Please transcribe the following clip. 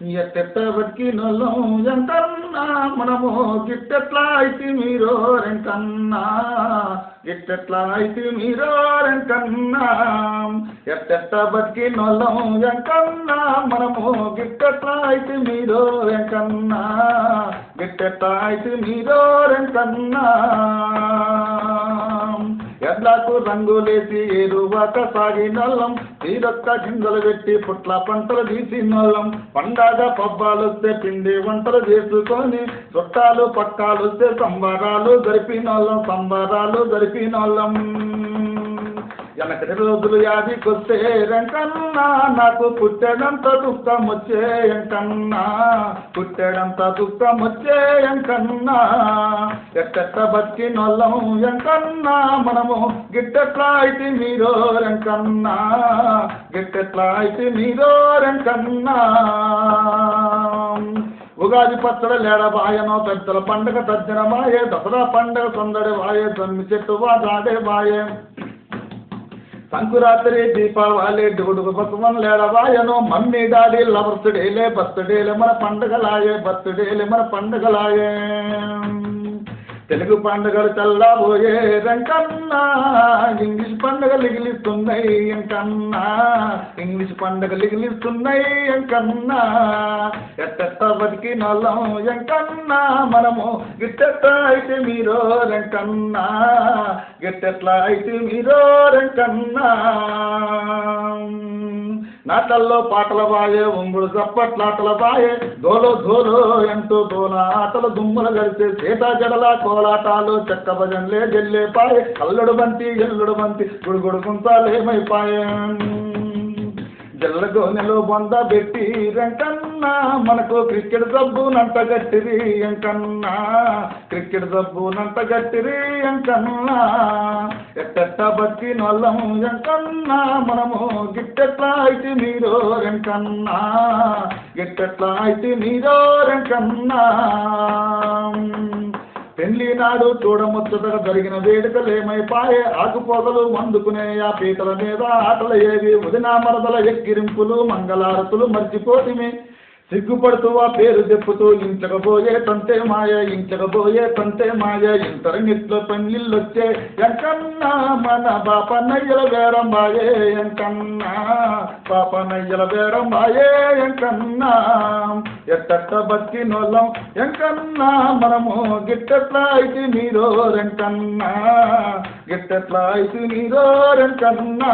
ఎట్టెట్ట బతికినోళ్ళం ఎంకన్నా మనము గిట్టెట్లా అయితే మీరో రెంకన్నా గిట్టెట్లా అయితే మీరో రెంకన్నా ఎట్టెట్ట బతికినోళ్ళం ఎంకన్నా మనము గిట్టెట్లా అయితే మీరో రెంకన్నా గిట్టెట్లా అయితే మీరో రెంకన్నా ఎడ్లకు రంగులేసి ఏరువాక సాగినోళ్ళం తీరొక్క గింజలు పెట్టి పుట్ల పంటలు తీసినోళ్ళం పండగ పబ్బాలొస్తే పిండి వంటలు చేసుకొని చుట్టాలు పక్కాలొస్తే సంబరాలు జరిపినోళ్ళం వెనకటి రోజులు యాదికొస్తే రెంకన్నా నాకు పుట్టెడంత దుఃఖం వచ్చే ఎంకన్నా పుట్టెడంత దుఃఖం వచ్చే ఎంకన్నా ఎట్టెట్ట బతికినోళ్ళం ఎంకన్నా మనము గిట్టెట్లా అయితే మీరో రెంకన్నా గిట్టెట్లా అయితే మీరో రెంకన్నా ఉగాది పచ్చడి లేడబాయనో పెద్దల పండగ తజ్జన బాయే దసరా పండగ సందడి వాయే జమ్మి చెట్టు వాడే బాయే సంకురాత్రి దీపావళి డుగుడుగు బతుమన్ లేడవాయనో మమ్మీ డాడీ లవర్స్ డేలే బర్త్డేలే మన పండగలాయే తెలుగు పండుగలు చల్లాబోయే రెంకన్నా ఇంగ్లీష్ పండుగలు లిగిలిస్తున్నాయి ఎంకన్నా ఇంగ్లీష్ పండుగలు లిగిలిస్తున్నాయి ఎంకన్నా ఎట్టెట్ట బతికినోళ్ళం ఎంకన్నా మనము గిట్టెట్లా అయితే మీరో రెంకన్నా గిట్టెట్లా అయితే మీరో రెంకన్నా నాటల్లో పాటల బాయే ఉంగుడు చప్పట్లాటల బాయే దోలో ధోలో అంటూ దోల ఆటలు దుమ్ములు గడిచే సీతా జడల కోలాటాలు చెక్క భజన్లే జల్లే పాయే అల్లుడు బంతి ఎల్లుడు బంతి గుడుగుడు గుంతాలేమైపాయే జల్లగోనెలో బొంద పెట్టి రెంకన్నా మనకు క్రికెట్ జబ్బు నంట గట్టిరి ఎంకన్నా క్రికెట్ జబ్బు నంట గట్టిరి ఎంకన్నా ఎట్టెట్ట బతికినోళ్ళం ఎంకన్నా మనము గిట్టెట్లా అయితే మీరో రెంకన్నా గిట్టెట్లా అయితే మీరో రెంకన్నా పెళ్లి నాడు చూడముచ్చటగా జరిగిన వేడుకలేమైపాయే ఆకుపోగలు అందుకునే ఆ పీటల మీద ఆటలు ఏవి ఉదినా మరదల ఎక్కిరింపులు మంగళారతులు మర్చిపోతిమి సిగ్గుపడుతూ ఆ పేరు చెప్పుతూ ఇంచకపోయే తంతే మాయ ఇంటర్నెట్లో పెళ్ళిళ్ళొచ్చే ఎంకన్నా మన పాపనయ్యల వేరం బాయే ఎంకన్నా పాపనయ్యల వేరం బాయే ఎంకన్నా ఎట్టెట్ట బతికినోళ్ళం ఎంకన్నా మనము గిట్టెట్లా అయితే మీరో రెంకన్నా గిట్టెట్లా అయితే మీరో రెంకన్నా